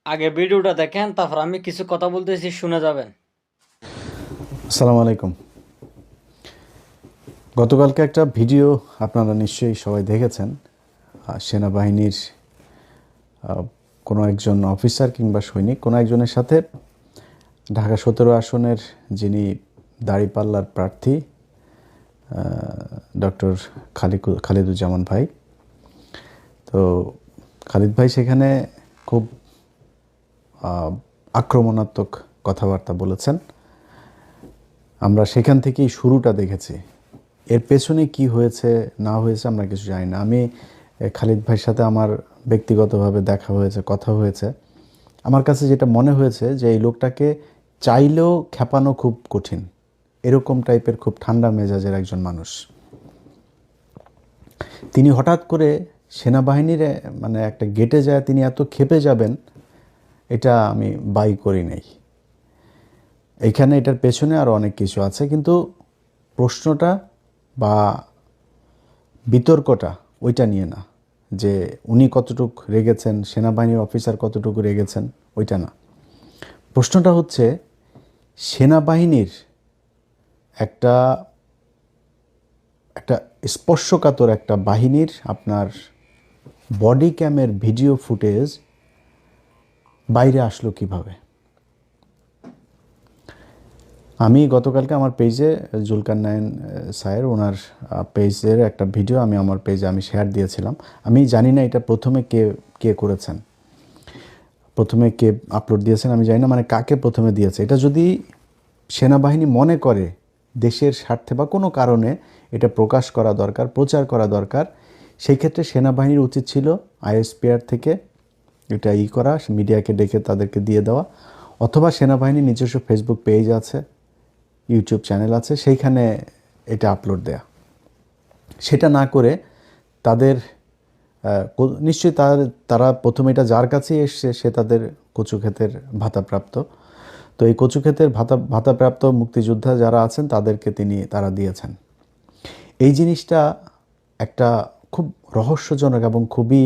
আগে ভিডিওটা দেখেন, তারপর আমি কিছু কথা বলতেছি, শুনে যাবেন। আসসালামু আলাইকুম। গতকালকে একটা ভিডিও আপনারা নিশ্চয়ই সবাই দেখেছেন। সেনাবাহিনীর কোনো একজন অফিসার কিংবা সৈনিক কোনো একজনের সাথে ঢাকা 17 আসনের যিনি দাঁড়িপাল্লার প্রার্থী ডক্টর খালিদুজ্জামান ভাই, তো খালিদ ভাই সেখানে খুব আক্রমণাত্মক কথাবার্তা বলেছেন। আমরা সেখান থেকেই শুরুটা দেখেছি। এর পেছনে কি হয়েছে না হয়েছে আমরা কিছু জানি না। আমি খালিদ ভাইয়ের সাথে আমার ব্যক্তিগতভাবে দেখা হয়েছে, কথা হয়েছে। আমার কাছে যেটা মনে হয়েছে যে এই লোকটাকে চাইলেও খেপানো খুব কঠিন, এরকম টাইপের খুব ঠান্ডা মেজাজের একজন মানুষ। তিনি হঠাৎ করে সেনাবাহিনীর মানে একটা গেটে যায় তিনি এত ক্ষেপে যাবেন, এটা আমি বাই করি নাই। এইখানে এটার পেছনে আরও অনেক কিছু আছে, কিন্তু প্রশ্নটা বা বিতর্কটা ওইটা নিয়ে না, যে উনি কতটুকু রেগেছেন, সেনাবাহিনীর অফিসার কতটুকু রেগেছেন, ওইটা না। প্রশ্নটা হচ্ছে সেনাবাহিনীর একটা একটা স্পর্শকাতর একটা বাহিনীর আপনার বডি ক্যামের ভিডিও ফুটেজ বাইরে আসলো কিভাবে। আমি গতকালকে আমার পেজে জুলকারনাইন স্যার ওনার পেজের একটা ভিডিও আমি আমার পেজে আমি শেয়ার দিয়েছিলাম। আমি জানি না এটা প্রথমে কে কে করেছেন, প্রথমে কে আপলোড দিয়েছেন আমি জানি না, মানে কাকে প্রথমে দিয়েছে। এটা যদি সেনাবাহিনী মনে করে দেশের স্বার্থে বা কোনো কারণে এটা প্রকাশ করা দরকার, প্রচার করা দরকার, সেই ক্ষেত্রে সেনাবাহিনীর উচিত ছিল আইএসপিআর থেকে এটা করা, মিডিয়াকে ডেকে তাদেরকে দিয়ে দেওয়া, অথবা সেনাবাহিনীর নিজস্ব ফেসবুক পেজ আছে, ইউটিউব চ্যানেল আছে, সেইখানে এটা আপলোড দেয়া। সেটা না করে তাদের নিশ্চয়ই তারা প্রথমে এটা যার কাছেই এসছে সে তাদের কচুক্ষেতের ভাতাপ্রাপ্ত। তো এই কচুক্ষেতের ভাতাপ্রাপ্ত মুক্তিযোদ্ধা যারা আছেন তাদেরকে তারা দিয়েছেন। এই জিনিসটা একটা খুব রহস্যজনক এবং খুবই